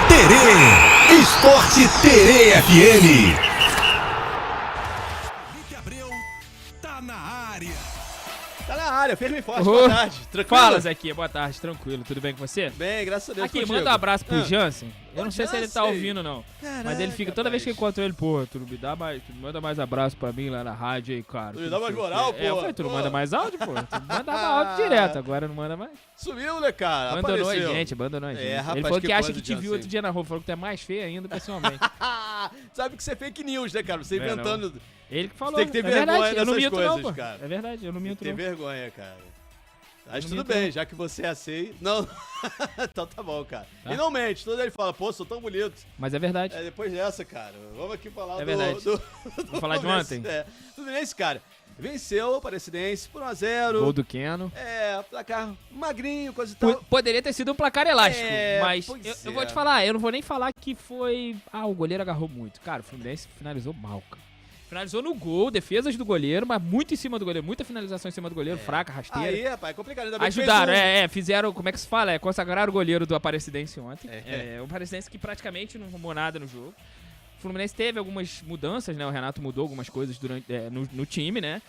Terê. Esporte Terê FM. Henrique Abreu tá na área. Tá na área, firme e forte, boa tarde. Tranquilo? Fala, Zequinha, boa tarde, tranquilo, tudo bem com você? Bem, graças a Deus. Aqui, contigo. manda um abraço pro Jansen. Eu não sei se ele tá Jansen. ouvindo, não. Caraca, Mas ele fica, toda vez que eu encontro ele, pô, tu manda mais abraço pra mim lá na rádio aí, cara. Tu me dá mais moral, pô. Eu falei, tu não manda mais áudio, pô? Tu mandava áudio direto, agora não manda mais. Sumiu, né, cara? Abandonou a Apareceu. gente, abandonou a gente. É, rapaz, ele falou que que acha coisa, que te viu Jansen. outro dia na rua, falou que tu é mais feio ainda pessoalmente. Sabe que isso é fake news, né, cara? Você Não é, inventando. Ele que falou. Tem que ter é vergonha verdade, eu não dessas minto não, coisas, pô. cara. É verdade, eu não minto Tem não. vergonha, cara. Mas não tudo minto, bem, não. já que você aceita. Não. Então tá bom, cara. Tá. E não mente, todo ele fala, pô, sou tão bonito. Mas é verdade. É, depois dessa, cara, vamos aqui falar É verdade. Vamos falar de ontem? É. Fluminense, cara, venceu o Aparecidense por 1-0. Gol do Keno. É, placar magrinho, coisa e tal. Poderia ter sido um placar elástico, É, mas pois eu vou é. te falar, eu não vou nem falar que foi... Ah, o goleiro agarrou muito. Cara, o Fluminense finalizou mal, cara. Finalizou no gol, defesas do goleiro, mas muito em cima do goleiro. Muita finalização em cima do goleiro, fraca, rasteira. Aí, rapaz, é complicado. Ainda bem que Ajudaram, fez fizeram, como é que se fala? Consagraram o goleiro do Aparecidense ontem. É. O Aparecidense que praticamente não arrumou nada no jogo. O Fluminense teve algumas mudanças, né? O Renato mudou algumas coisas no time, né?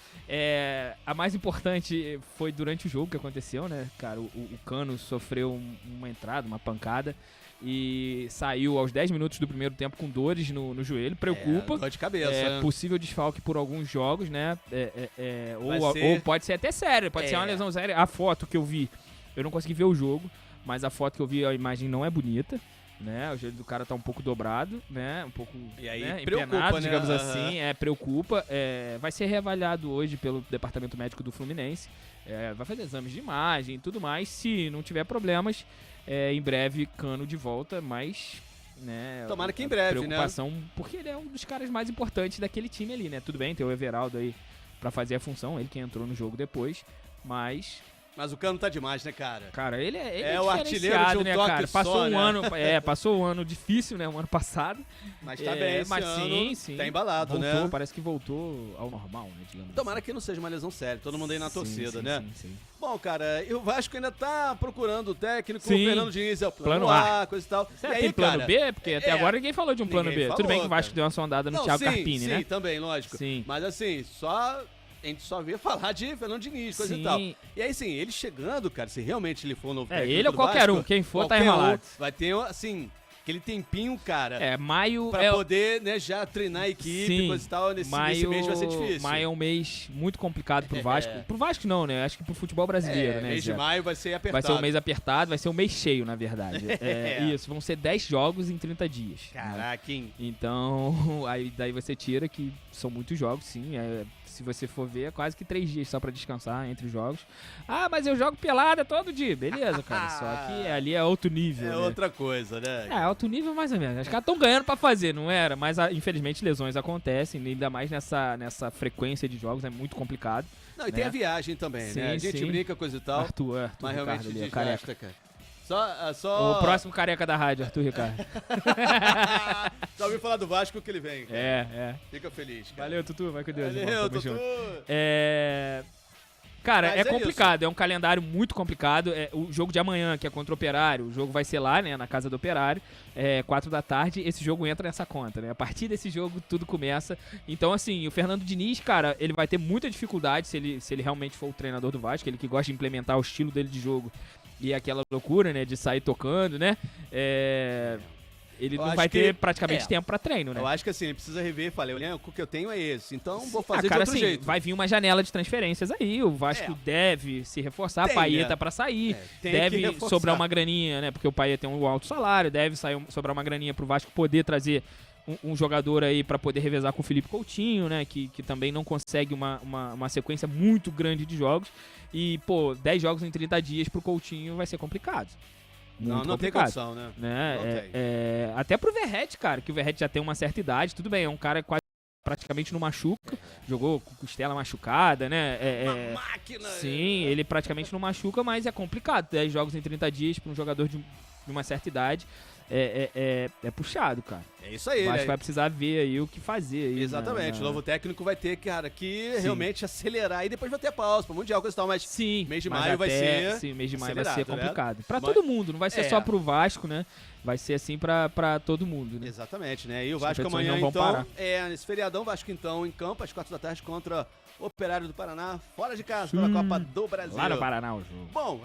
A mais importante foi durante o jogo que aconteceu, né? Cara, o Cano sofreu uma entrada, uma pancada e saiu aos 10 minutos do primeiro tempo com dores no joelho. Preocupa. dor de cabeça, né? Possível desfalque por alguns jogos, né? Vai Ou ser- pode ser até sério, pode ser uma lesão séria. A foto que eu vi, eu não consegui ver o jogo, mas a foto que eu vi, a imagem não é bonita, né? O joelho do cara tá um pouco dobrado, né? Um pouco, E aí né? preocupa, empenado, né? digamos Aham. assim. Preocupa. Vai ser reavaliado hoje pelo departamento médico do Fluminense. Vai fazer exames de imagem e tudo mais. Se não tiver problemas, em breve Cano de volta, mas... Né, Tomara que em breve, né? preocupação, porque ele é um dos caras mais importantes daquele time ali, né? Tudo bem, tem o Everaldo aí pra fazer a função, ele que entrou no jogo depois, mas o Cano tá demais, né, cara? cara, ele É é o artilheiro de um né, toque cara? só, Passou um né? ano, passou um ano difícil, né, um ano passado. Mas tá bem esse mas ano, sim, tá embalado, voltou, né? parece que voltou ao normal, né, digamos. Tomara que não seja uma lesão séria, todo mundo aí na Sim, torcida, sim, né? Sim. Bom, cara, e o Vasco ainda tá procurando o técnico, o Sim. Fernando Diniz é o Plano A, coisa e tal. Será e que aí, tem plano cara, B? Porque até agora ninguém falou de um plano ninguém B. Tudo bem falou, que o Vasco cara. deu uma sondada no Não, Thiago sim, Carpini, sim, né? também, lógico. Sim. Mas assim, a gente só via falar de Fernando Diniz, coisa Sim. e tal. E aí, sim, ele chegando, cara, se realmente ele for o novo técnico ele ou do qualquer Vasco, um, quem for tá qualquer um enrolado. vai ter, assim, aquele tempinho, cara, Maio pra poder, né, já treinar a equipe, Sim, coisa e tal, nesse mês vai ser difícil. Maio é um mês muito complicado pro Vasco. Pro Vasco não, né? Acho que pro futebol brasileiro, né? mês de Zé? maio vai ser Vai apertado. ser um mês apertado, vai ser um mês cheio, na verdade. Isso, vão ser 10 jogos em 30 dias. né? Caraca, hein? Então, aí daí você tira que são muitos jogos, sim. Se você for ver, é quase que 3 dias só pra descansar entre os jogos. Ah, mas eu jogo pelada todo dia. Beleza, cara. Só que ali é outro nível. É né? outra coisa, né? Alto nível mais ou menos. Os caras estão ganhando pra fazer, não era? Mas infelizmente lesões acontecem, ainda mais nessa frequência de jogos, é muito complicado. Não, e tem né? a viagem também, Sim, né? A gente sim. brinca, coisa e tal, Arthur mas Ricardo realmente ali, desgasta, careca. cara. Só... O próximo careca da rádio, Arthur Ricardo. Já ouviu falar do Vasco que ele vem, cara. Fica feliz, cara. Valeu, Tutu, vai com Deus. Valeu, irmão, tamo Tutu. junto. Cara, Mas é é complicado, é um calendário muito complicado. O jogo de amanhã, que é contra o Operário, o jogo vai ser lá, né, na casa do Operário, 4 da tarde, esse jogo entra nessa conta, né? A partir desse jogo, tudo começa. Então, assim, o Fernando Diniz, cara, ele vai ter muita dificuldade se ele realmente for o treinador do Vasco, ele que gosta de implementar o estilo dele de jogo e aquela loucura, né, de sair tocando, né? Ele Eu não acho vai que- ter praticamente tempo pra treino, né? Eu acho que assim, ele precisa rever. Falei, o elenco que eu tenho é esse, então vou fazer cara, de outro assim, jeito. vai vir uma janela de transferências aí, o Vasco deve se reforçar, Tem, Paeta né? pra sair, Tem que deve reforçar. sobrar uma graninha, né, porque o Paeta tem um alto salário, deve sobrar uma graninha pro Vasco poder trazer um jogador aí pra poder revezar com o Felipe Coutinho, né, que também não consegue uma sequência muito grande de jogos, e, pô, 10 jogos em 30 dias pro Coutinho vai ser complicado. Não tem complicado. condição, né? Né? Não tem. Até pro Verratti, cara, que o Verratti já tem uma certa idade, tudo bem, é um cara quase praticamente não machuca, jogou com costela machucada, né? Uma máquina! Sim, ele praticamente não machuca, mas é complicado. 10 jogos em 30 dias para um jogador de uma certa idade. é puxado, cara. É isso aí, Eu acho né? que vai precisar ver aí o que fazer aí. Exatamente, o novo técnico vai ter, cara, que realmente acelerar e depois vai ter pausa pro Mundial, coisa e tal, mas Sim, mês de mas maio vai ser Sim, mês de maio vai ser acelerado, né? complicado. Pra Mas- todo mundo, não vai ser É. só pro Vasco, né? Vai ser assim pra todo mundo, né? Exatamente, né? E o As Vasco competições amanhã, não vão então, parar. nesse feriadão, Vasco então em campo, às 4 da tarde, contra o Operário do Paraná, fora de casa, pela Copa do Brasil. Lá no Paraná o jogo. Bom,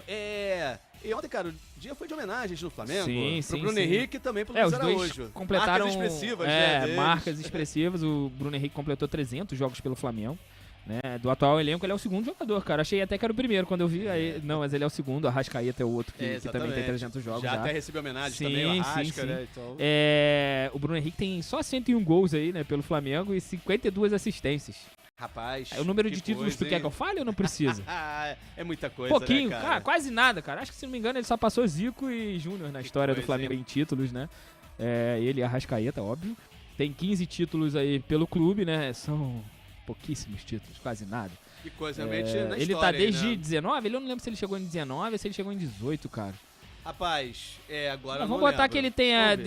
e ontem, cara, o dia foi de homenagens no Flamengo, Sim, pro sim, Bruno sim. Henrique e também pro Os Luiz dois Araújo. completaram Marcas expressivas, né, deles. marcas expressivas. O Bruno Henrique completou 300 jogos pelo Flamengo. Né? Do atual elenco, ele é o segundo jogador, cara. Achei até que era o primeiro quando eu vi. Aí, não, mas ele é o segundo. A Arrascaeta é o outro que também exatamente. tem 300 jogos. Já até recebeu homenagem Sim, também, o sim, Arrasca, sim. né? Então... O Bruno Henrique tem só 101 gols aí, né, pelo Flamengo e 52 assistências. Rapaz, O número de que títulos coisa, tu quer hein? que eu fale ou não precisa? É muita coisa, Pouquinho, né, cara, quase nada, cara. Acho que se não me engano ele só passou Zico e Júnior na história do coisa, Flamengo hein? em títulos, né? Ele e Arrascaeta, óbvio. Tem 15 títulos aí pelo clube, né? São pouquíssimos títulos, quase nada. Que coisa, realmente, na Ele história tá aí, desde né? 19, eu não lembro se ele chegou em 19 ou se ele chegou em 18, cara. Rapaz, agora Mas não vamos botar lembro.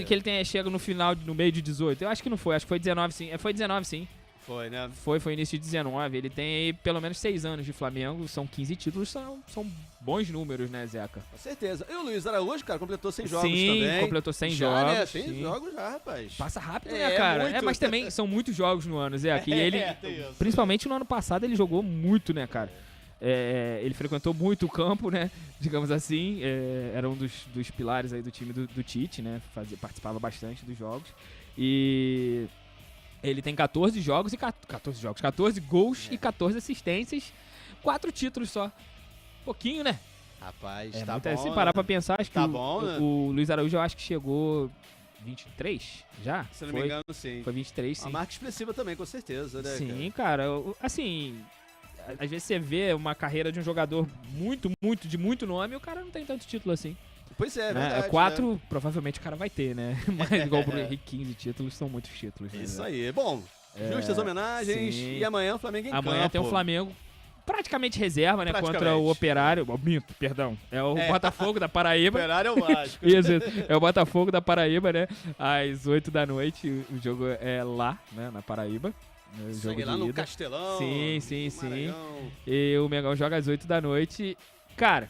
que ele tenha chega no final, no meio de 18. Eu acho que não foi, acho que foi 19 sim. Foi 19 sim. Foi, né? Foi início de 19. Ele tem aí pelo menos 6 anos de Flamengo, são 15 títulos, são bons números, né, Zeca? Com certeza. E o Luiz Araújo, cara, completou 100 jogos Sim, também. completou 100 já, jogos. Né? 100 sim. jogos já, rapaz. Passa rápido, É, né, cara? muito. Mas também são muitos jogos no ano, Zeca. E ele, tem isso. principalmente no ano passado, ele jogou muito, né, cara? Ele frequentou muito o campo, né? Digamos assim. Era um dos pilares aí do time do Tite, né? Participava bastante dos jogos. E ele tem 14 jogos e 14 gols e 14 assistências. 4 títulos só. Pouquinho, né? Rapaz, Tá tá muito, bom. se parar pra pensar, acho que Tá o, bom, né? o Luiz Araújo eu acho que chegou 23 já? Se eu não me engano, sim. Foi 23, sim. A marca expressiva também, com certeza, né? Sim, cara. Assim, às vezes você vê uma carreira de um jogador de muito nome e o cara não tem tanto título assim. Pois é, né? verdade. 4, né? provavelmente o cara vai ter, né? Mas igual o Bruno Henrique, 15 títulos, são muitos títulos. Né? Isso aí. Bom, justas homenagens. sim. E amanhã o Flamengo em Amanhã campo. tem o Flamengo praticamente reserva, né? Praticamente. Contra o Operário. Perdão. É o Botafogo da Paraíba. Operário é o Vasco. Isso, é o Botafogo da Paraíba, né? Às 8 da noite, o jogo é lá, né? Na Paraíba. O Isso jogo aí, lá de no ida. Castelão. Sim, sim, no sim. Maranhão. E o Mengão joga às 8 da noite. Cara,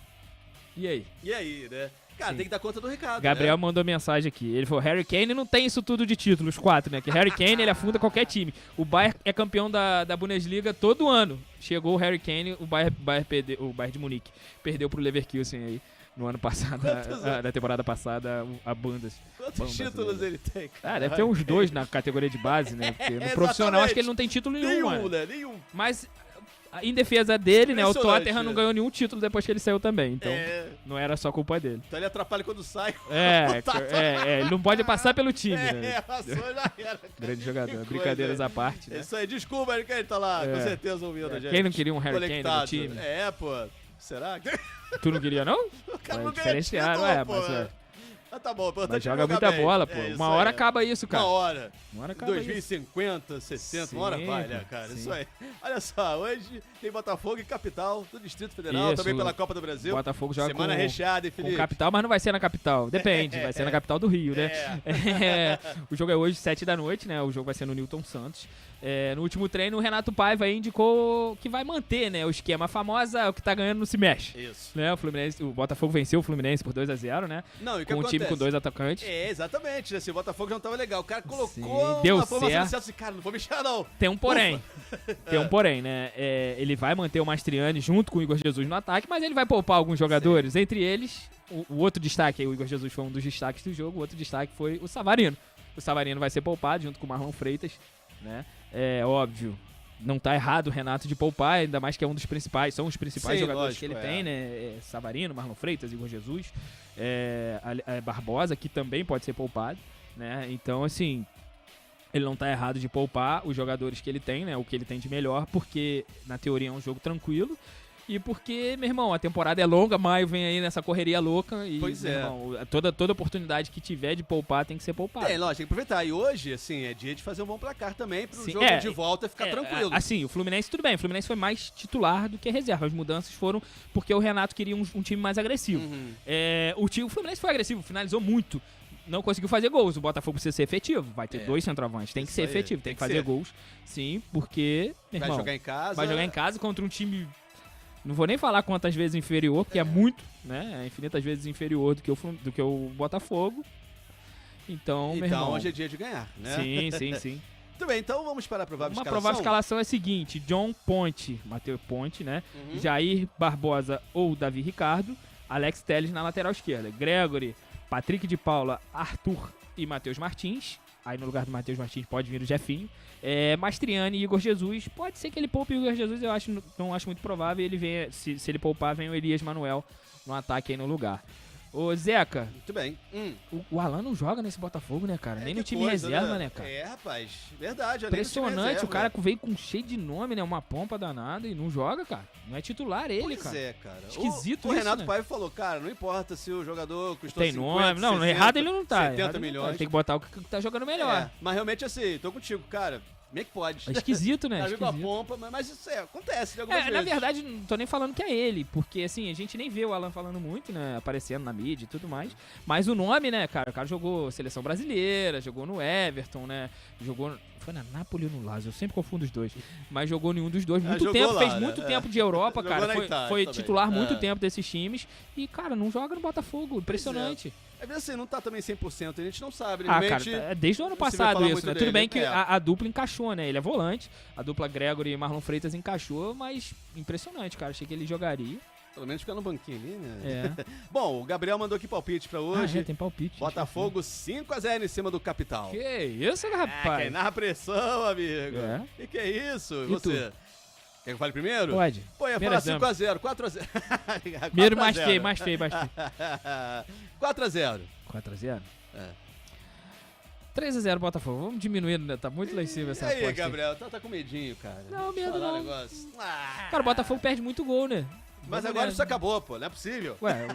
e aí? E aí, né? Cara, Sim. tem que dar conta do recado, Gabriel né? mandou mensagem aqui. Ele falou: Harry Kane não tem isso tudo de títulos, 4, né? Que Harry Kane ele afunda qualquer time. O Bayern é campeão da Bundesliga todo ano. Chegou o Harry Kane, o Bayern de Munique perdeu pro Leverkusen aí no ano passado, na temporada passada, a Bundes. Quantos títulos ele tem, cara? Deve ter uns 2 na categoria de base, né? Porque no profissional acho que ele não tem título nenhum, mano. né? Nenhum. Mas em defesa dele, né? O Impressionante, Tottenham não ganhou nenhum título depois que ele saiu também. Então não era só culpa dele. Então ele atrapalha quando sai. Ele não pode passar pelo time, né? Passou, já era. Grande jogador. Que Brincadeiras coisa. à parte, né? Isso aí, desculpa, Harry Kane tá lá, com certeza ouvindo a gente. Quem não queria um Harry Kane Conectado. no time? Pô. Será? Tu não queria, não? O cara É não ganha diferenciado, título, mas pô. Tá bom, Mas joga muita bola, pô. Uma hora acaba isso, cara. Uma hora. Uma hora acaba isso. 2050, 60, uma hora Sim, vai, né, cara? sim. Isso aí. Olha só, hoje tem Botafogo e Capital do Distrito Federal, Isso. também pela Copa do Brasil. Botafogo joga Semana recheada, hein, com Felipe? capital, mas não vai ser na capital. Depende, vai ser na capital do Rio, né? O jogo é hoje, 7 da noite, né? O jogo vai ser no Newton Santos. No último treino, o Renato Paiva aí indicou que vai manter, né, o esquema famosa, o que tá ganhando não se mexe. Isso. Né? O Botafogo venceu o Fluminense por 2-0, né? Não, e o que com um time acontece? com 2 atacantes. Exatamente, né? Se o Botafogo já não tava legal. O cara colocou Sim, deu uma formação certo. de assim, cara, não vou mexer não. Tem um porém. Tem um porém, né? Ele vai manter o Mastriani junto com o Igor Jesus no ataque, mas ele vai poupar alguns jogadores. Sim. Entre eles, o outro destaque, aí, o Igor Jesus foi um dos destaques do jogo, o outro destaque foi o Savarino. O Savarino vai ser poupado junto com o Marlon Freitas, né? É óbvio, não tá errado o Renato de poupar, ainda mais que é um dos principais, são os principais Sim, jogadores lógico, que ele tem, né? Savarino, Marlon Freitas, Igor Jesus, a Barbosa, que também pode ser poupado, né? Então, assim, ele não tá errado de poupar os jogadores que ele tem, né? O que ele tem de melhor, porque na teoria é um jogo tranquilo. E porque, meu irmão, a temporada é longa, maio vem aí nessa correria louca e, Pois meu irmão, toda oportunidade que tiver de poupar tem que ser poupada. Lógico, tem que aproveitar. E hoje, assim, é dia de fazer um bom placar também, pro Sim, jogo de volta ficar tranquilo. Assim, o Fluminense, tudo bem, o Fluminense foi mais titular do que reserva. As mudanças foram porque o Renato queria um time mais agressivo. Uhum. O Fluminense foi agressivo, finalizou muito. não conseguiu fazer gols. O Botafogo precisa ser efetivo. Vai ter 2 centroavantes. Tem que Isso ser aí, efetivo, tem que fazer ser. gols. Sim, porque, meu Vai irmão, jogar em casa. vai jogar em casa contra um time... Não vou nem falar quantas vezes inferior, porque é muito, né? É infinitas vezes inferior do que o Botafogo. Então, meu irmão... Então hoje é dia de ganhar, né? Sim. Muito bem, então vamos para a provável Uma escalação. provável escalação é a seguinte: John Ponte, Matheus Ponte, né? Jair Barbosa ou Davi Ricardo, Alex Telles na lateral esquerda, Gregory, Patrick de Paula, Arthur e Matheus Martins. Aí no lugar do Matheus Martins pode vir o Jefinho. Mastriani e Igor Jesus. Pode ser que ele poupe o Igor Jesus, não acho muito provável. Ele venha, se ele poupar, vem o Elias Manuel no ataque aí no lugar. Ô, Zeca, Muito bem. o Alan não joga nesse Botafogo, né, cara? Nem no time coisa, reserva, né, cara? Rapaz. Verdade. Impressionante, o cara veio com cheio de nome, né? Uma pompa danada e não joga, cara. Não é titular ele, Pois cara. é, cara. Esquisito o isso, Renato né? Paiva falou, cara, não importa se o jogador custou Tem 50, nome. Não, 60, errado ele não tá. 70 errado ele não milhões. tá. Tem que botar o que tá jogando melhor. Mas realmente assim, tô contigo, cara. Como é que pode? É esquisito, né? Tá vindo com a Esquisito. pompa, mas isso acontece de algumas Na vezes. verdade, não tô nem falando que é ele, porque assim, a gente nem vê o Alan falando muito, né? Aparecendo na mídia e tudo mais. Mas o nome, né, cara? O cara jogou seleção brasileira, jogou no Everton, né? Jogou. Foi na Napoli ou no Lazio? Eu sempre confundo os dois. Mas jogou nenhum dos dois. Muito jogou tempo, lá, fez né? muito tempo de Europa, Jogou cara. na Foi, Itália foi também. titular muito tempo desses times. E, cara, não joga no Botafogo. Impressionante. É bem assim, não tá também 100%, a gente não sabe. Ah, Realmente, cara, desde o ano você vai passado falar isso, muito né? dele. Tudo bem que É. a dupla encaixou, né? Ele é volante, a dupla Gregory e Marlon Freitas encaixou, mas impressionante, cara. Achei que ele jogaria. Pelo menos ficar no banquinho ali, né? É. Bom, o Gabriel mandou aqui palpite pra hoje. Tem palpite. Botafogo 5-0 em cima do Capital. Que isso, rapaz? Quem narra pressão, amigo. É. Que é isso? E Você? tu? Quer que eu fale primeiro? Pode. Pô, ia Primeiro falar 5-0, 4-0. Primeiro mais feio. 4-0. 4x0? É. 3x0 Botafogo. Vamos diminuindo, né? Tá muito lá em cima E essa aí, aposta. Gabriel? Tá com medinho, cara. Não, Deixa eu medo falar um não. negócio. Ah, Cara, o Botafogo perde muito gol, né? mas Vamos agora nessa. isso acabou, pô. Não é possível. Ué,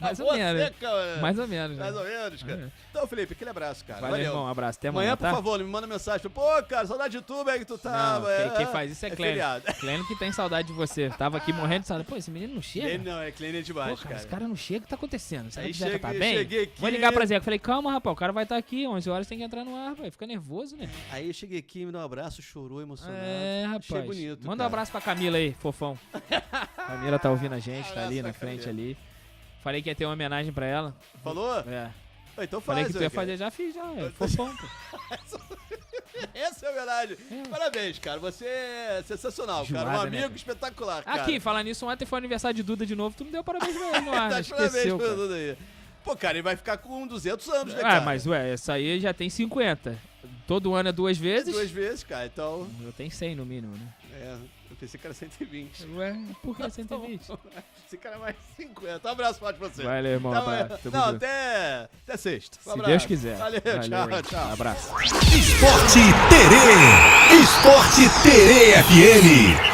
mais ou Acabou menos. a seca, né? Mais ou menos, né? Mais ou menos, cara. É. Então, Felipe, aquele abraço, cara. Valeu, irmão. Um abraço. Até amanhã, Amanhã, tá? por favor, me manda mensagem. Pô, cara, saudade de tu, como é que tu tá? Não, quem faz isso é Clênio. feriado. Clênio que tem saudade de você. Tava aqui morrendo de saudade. Pô, esse menino não chega. Ele não, é Clênio demais, Pô, cara, esse cara. cara não chega, o que tá acontecendo? Será Aí que o Zeca tá cheguei- bem? cheguei aqui- Vou ligar pra Zeca. Falei, calma, rapaz, o cara vai estar aqui, 11 horas tem que entrar no ar, velho. Fica nervoso, né? Aí eu cheguei aqui, me deu um abraço, chorou, emocionado. É, Achei rapaz. bonito, Manda um cara. abraço pra Camila aí, fofão. Camila tá ouvindo a gente, tá Abraço ali pra na frente Camila. ali. Falei que ia ter uma homenagem pra ela. Falou? É. Pô, então faz, Falei que tu ia cara. fazer, já fiz, já. É fofão, pô. Essa é a verdade. Parabéns, cara. Você é sensacional, cara. Um Enjoada, né, amigo cara? espetacular, cara. Aqui, falar nisso, ontem foi aniversário de Duda de novo. Tu não deu parabéns pra ele no ar, Tá né? de parabéns Esqueceu, pra cara. tudo aí. Pô, cara, ele vai ficar com 200 anos, né, Ah, cara? mas ué, essa aí já tem 50. Todo ano é 2 vezes. 2 vezes, cara. Então, Eu tenho 100 no mínimo, né? eu pensei que era 120. Ué, por que 120? Esse cara é mais 50. Um abraço forte pra você. Valeu, irmão. Tá, abraço. Tamo não, junto. até sexta. Um Se abraço. Deus quiser. Valeu, tchau, tchau. Abraço. Esporte Terê. Esporte Terê FM.